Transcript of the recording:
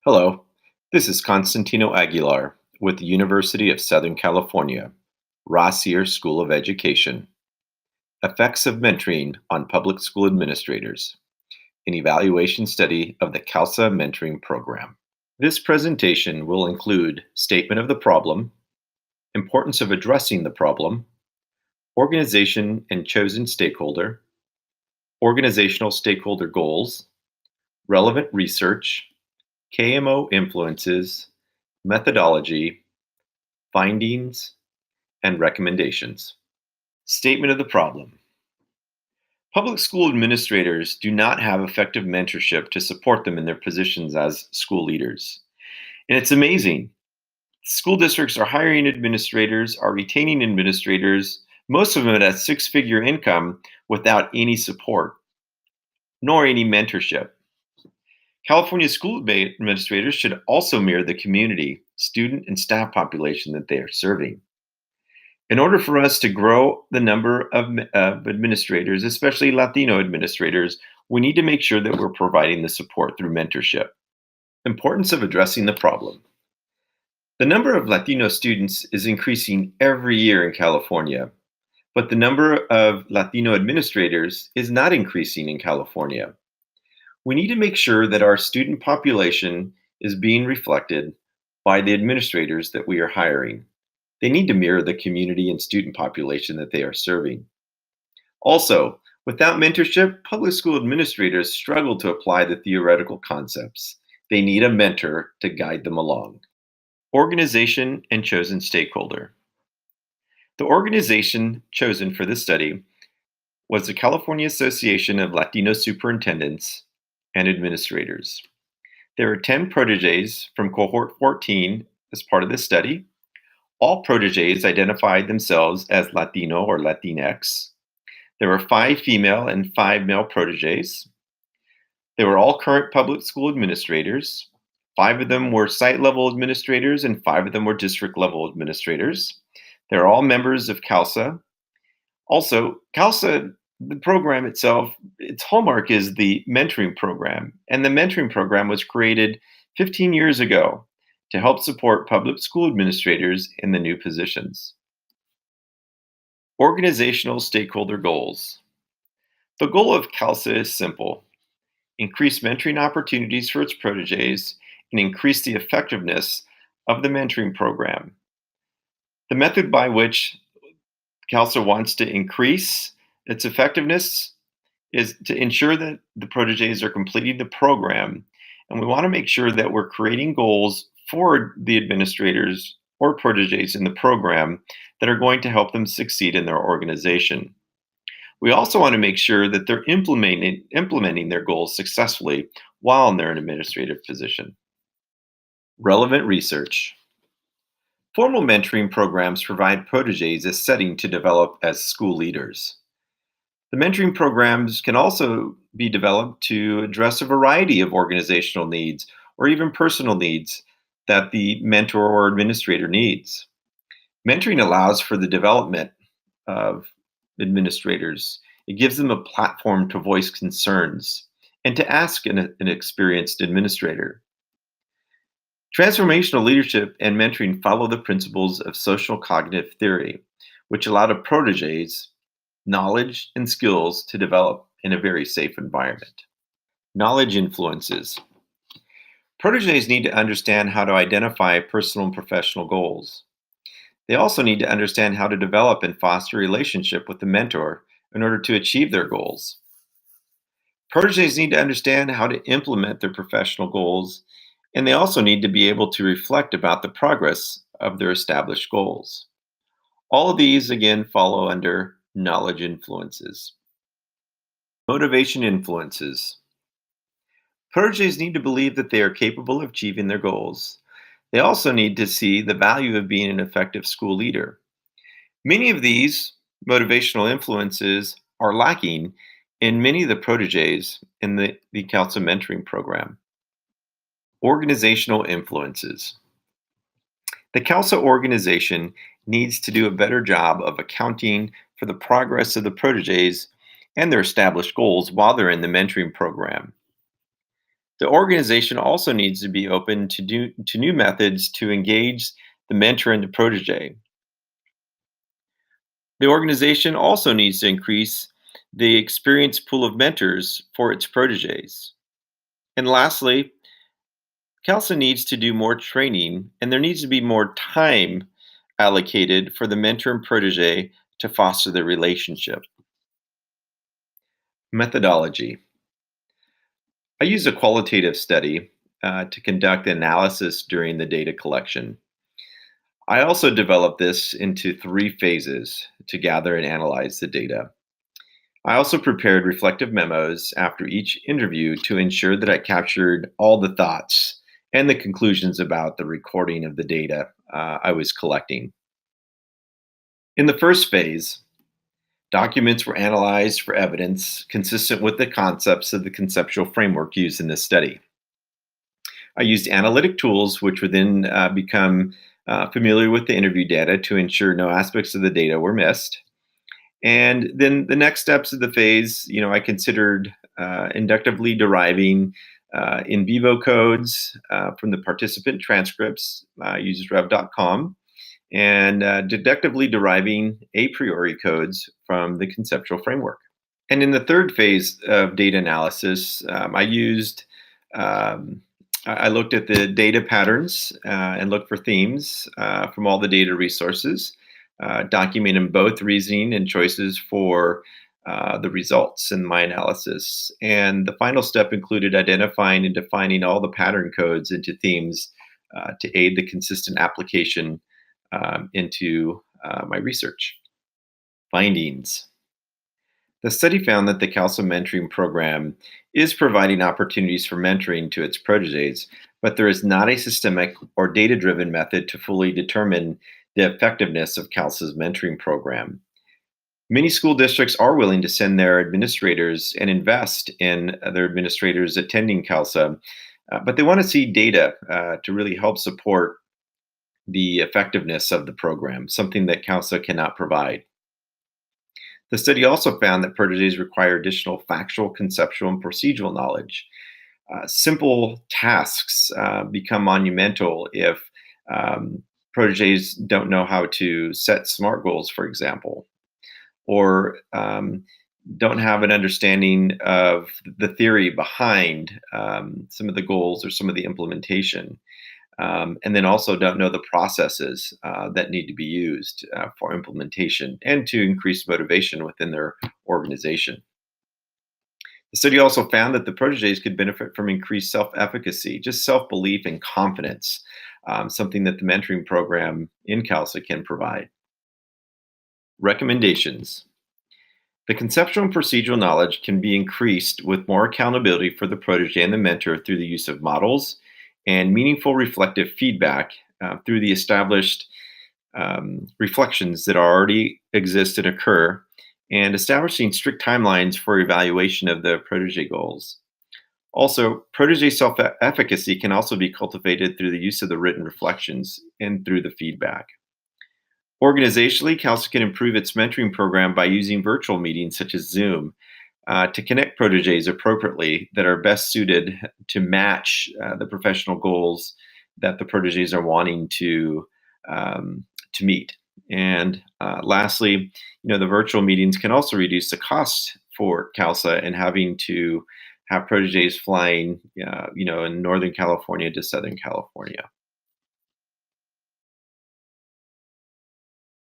Hello, this is Constantino Aguilar with the University of Southern California, Rossier School of Education. Effects of Mentoring on Public School Administrators, an evaluation study of the CALSA mentoring program. This presentation will include statement of the problem, importance of addressing the problem, organization and chosen stakeholder, organizational stakeholder goals, relevant research, KMO influences, methodology, findings, and recommendations. Statement of the problem. Public school administrators do not have effective mentorship to support them in their positions as school leaders. And it's amazing. School districts are hiring administrators, are retaining administrators, most of them at a six-figure income without any support, nor any mentorship. California school administrators should also mirror the community, student, and staff population that they are serving. In order for us to grow the number of administrators, especially Latino administrators, we need to make sure that we're providing the support through mentorship. Importance of addressing the problem. The number of Latino students is increasing every year in California, but the number of Latino administrators is not increasing in California. We need to make sure that our student population is being reflected by the administrators that we are hiring. They need to mirror the community and student population that they are serving. Also, without mentorship, public school administrators struggle to apply the theoretical concepts. They need a mentor to guide them along. Organization and chosen stakeholder. The organization chosen for this study was the California Association of Latino Superintendents and Administrators. There are 10 proteges from cohort 14 as part of this study. All proteges identified themselves as Latino or Latinx. There were 5 female and 5 male proteges. They were all current public school administrators. 5 of them were site level administrators and 5 of them were district level administrators. They're all members of CALSA. Also, CALSA, the program itself, its hallmark is the mentoring program. And the mentoring program was created 15 years ago to help support public school administrators in the new positions. Organizational stakeholder goals. The goal of CALSA is simple: increase mentoring opportunities for its proteges and increase the effectiveness of the mentoring program. The method by which CALSA wants to increase its effectiveness is to ensure that the proteges are completing the program. And we want to make sure that we're creating goals for the administrators or proteges in the program that are going to help them succeed in their organization. We also want to make sure that they're implementing their goals successfully while in their administrative position. Relevant research. Formal mentoring programs provide proteges a setting to develop as school leaders. The mentoring programs can also be developed to address a variety of organizational needs or even personal needs that the mentor or administrator needs. Mentoring allows for the development of administrators. It gives them a platform to voice concerns and to ask an experienced administrator. Transformational leadership and mentoring follow the principles of social cognitive theory, which allow the proteges knowledge and skills to develop in a very safe environment. Knowledge influences. Proteges need to understand how to identify personal and professional goals. They also need to understand how to develop and foster a relationship with the mentor in order to achieve their goals. Proteges need to understand how to implement their professional goals, and they also need to be able to reflect about the progress of their established goals. All of these, again, follow under knowledge influences. Motivation influences. Proteges need to believe that they are capable of achieving their goals. They also need to see the value of being an effective school leader. Many of these motivational influences are lacking in many of the proteges in the CALSA mentoring program. Organizational influences. The CALSA organization needs to do a better job of accounting for the progress of the proteges and their established goals while they're in the mentoring program. The organization also needs to be open to new methods to engage the mentor and the protege. The organization also needs to increase the experienced pool of mentors for its proteges. And lastly, CALSA needs to do more training, and there needs to be more time allocated for the mentor and protege to foster the relationship. Methodology. I use a qualitative study to conduct analysis during the data collection. I also developed this into three phases to gather and analyze the data. I also prepared reflective memos after each interview to ensure that I captured all the thoughts and the conclusions about the recording of the data I was collecting. In the first phase, documents were analyzed for evidence consistent with the concepts of the conceptual framework used in this study. I used analytic tools, which would then become familiar with the interview data to ensure no aspects of the data were missed. And then the next steps of the phase, I considered inductively deriving in vivo codes from the participant transcripts. I used rev.com and deductively deriving a priori codes from the conceptual framework. And in the third phase of data analysis, um, I looked at the data patterns and looked for themes from all the data resources, documenting both reasoning and choices for the results in my analysis. And the final step included identifying and defining all the pattern codes into themes to aid the consistent application into my research. Findings. The study found that the CALSA mentoring program is providing opportunities for mentoring to its proteges, but there is not a systemic or data driven method to fully determine the effectiveness of CALSA's mentoring program. Many school districts are willing to send their administrators and invest in their administrators attending CALSA, but they want to see data to really help support the effectiveness of the program, something that CALSA cannot provide. The study also found that proteges require additional factual, conceptual, and procedural knowledge. Simple tasks become monumental if proteges don't know how to set SMART goals, for example, or don't have an understanding of the theory behind some of the goals or some of the implementation. And then also don't know the processes that need to be used for implementation and to increase motivation within their organization. The study also found that the proteges could benefit from increased self efficacy, just self belief and confidence, something that the mentoring program in CALSA can provide. Recommendations. The conceptual and procedural knowledge can be increased with more accountability for the protege and the mentor through the use of models and meaningful reflective feedback through the established reflections that already exist and occur, and establishing strict timelines for evaluation of the protege goals. Also, protege self efficacy can also be cultivated through the use of the written reflections and through the feedback. Organizationally, CALSA can improve its mentoring program by using virtual meetings such as Zoom to connect proteges appropriately that are best suited to match the professional goals that the proteges are wanting to meet. And lastly, the virtual meetings can also reduce the cost for CALSA and having to have proteges flying, in Northern California to Southern California.